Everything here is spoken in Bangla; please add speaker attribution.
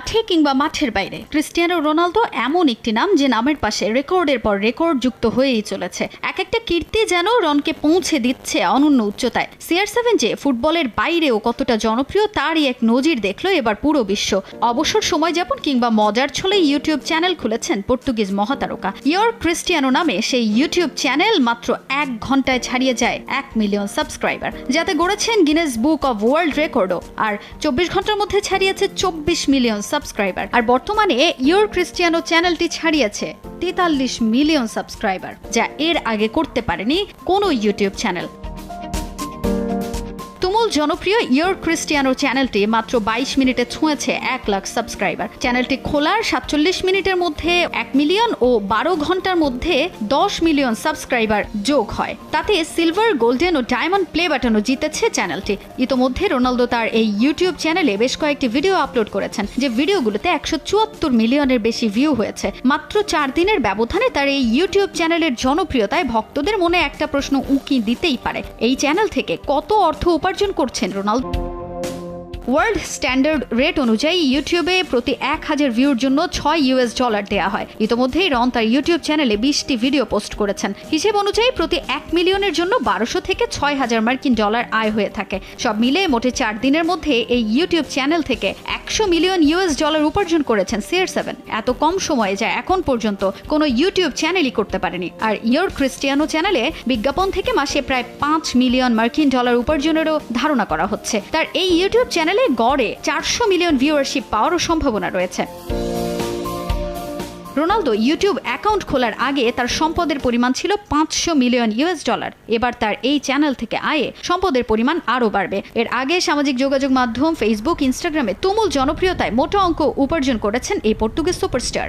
Speaker 1: মাঠে কিংবা মাঠের বাইরে ক্রিস্টিয়ানো রোনালদো এমন একটি নাম যে নামের পাশে রেকর্ডের পর রেকর্ড যুক্ত হয়েই চলেছে। এক একটা কীর্তি যেন রনকে পৌঁছে দিচ্ছে অনন্য উচ্চতায়। CR7 যে ফুটবলের বাইরেও কতটা জনপ্রিয় তারই এক নজির দেখলো এবার পুরো বিশ্ব। অবসর সময় যাপন কিংবা মজার ছলে ইউটিউব চ্যানেল খুলেছেন পর্তুগিজ মহাতারকা। ইয়র ক্রিস্টিয়ানো নামে সেই ইউটিউব চ্যানেল মাত্র 1 ঘন্টায় ছাড়িয়ে যায় 1 মিলিয়ন সাবস্ক্রাইবার, যাতে গড়েছেন গিনেস বুক অব ওয়ার্ল্ড রেকর্ডও। আর 24 ঘন্টার মধ্যে ছাড়িয়েছে 24 মিলিয়ন সাবস্ক্রাইবার। আর বর্তমানে ইয়র ক্রিস্টিয়ানো চ্যানেলটি ছাড়িয়েছে 43 মিলিয়ন সাবস্ক্রাইবার, যা এর আগে করতে পারেনি কোনো ইউটিউব চ্যানেল। তুমুল জনপ্রিয় ইয়র ক্রিস্টিয়ানো চ্যানেলটি মাত্র 22 মিনিটে ছুঁয়েছে 1 লাখ সাবস্ক্রাইবার। চ্যানেলটি খোলার 47 মিনিটের মধ্যে 1 মিলিয়ন ও 12 ঘন্টার মধ্যে 10 মিলিয়ন সাবস্ক্রাইবার যোগ হয়। তাতে সিলভার, গোল্ডেন ও ডায়মন্ড প্লে বাটনও জিতেছে চ্যানেলটি। ইতোমধ্যে রোনালদো তার এই ইউটিউব চ্যানেলে বেশ কয়েকটি ভিডিও আপলোড করেছেন, যে ভিডিওগুলোতে 174 মিলিয়নের বেশি ভিউ হয়েছে। মাত্র 4 দিনের ব্যবধানে তার এই ইউটিউব চ্যানেলের জনপ্রিয়তায় ভক্তদের মনে একটা প্রশ্ন উঁকি দিতেই পারে, এই চ্যানেল থেকে কত অর্থ উপার্জন করছেন রোনালদো? ওয়ার্ল্ড স্ট্যান্ডার্ড রেট অনুযায়ী ইউটিউবে প্রতি 1000 ভিউর জন্য $6 দেওয়া হয়। ইতোমধ্যেই রন তার ইউটিউব চ্যানেলে 20টি ভিডিও পোস্ট করেছেন। হিসেব অনুযায়ী প্রতি 1 মিলিয়নের জন্য 1200 থেকে $6000 মার্কিন আয় হয়ে থাকে। সব মিলে মোটে 4 দিনের মধ্যে এই ইউটিউব চ্যানেল থেকে $100 মিলিয়ন উপার্জন করেছেন CR7। এত কম সময়ে যা এখন পর্যন্ত কোনো ইউটিউব চ্যানেলই করতে পারেনি। আর ইয়র ক্রিস্টিয়ানো চ্যানেলে বিজ্ঞাপন থেকে মাসে প্রায় $5 মিলিয়ন মার্কিন উপার্জনেরও ধারণা করা হচ্ছে। তার এই ইউটিউব চ্যানেলে গড়ে 400 মিলিয়ন ভিউয়ারশিপ পাওয়ারও সম্ভাবনা রয়েছে। রোনালদো ইউটিউব অ্যাকাউন্ট খোলার আগে তার সম্পদের পরিমাণ ছিল $500 মিলিয়ন। এবার তার এই চ্যানেল থেকে আয়ে সম্পদের পরিমাণ আরও বাড়বে। এর আগে সামাজিক যোগাযোগ মাধ্যম ফেসবুক, ইনস্টাগ্রামে তুমুল জনপ্রিয়তায় মোটা অঙ্ক উপার্জন করেছেন এই পর্তুগিজ সুপারস্টার।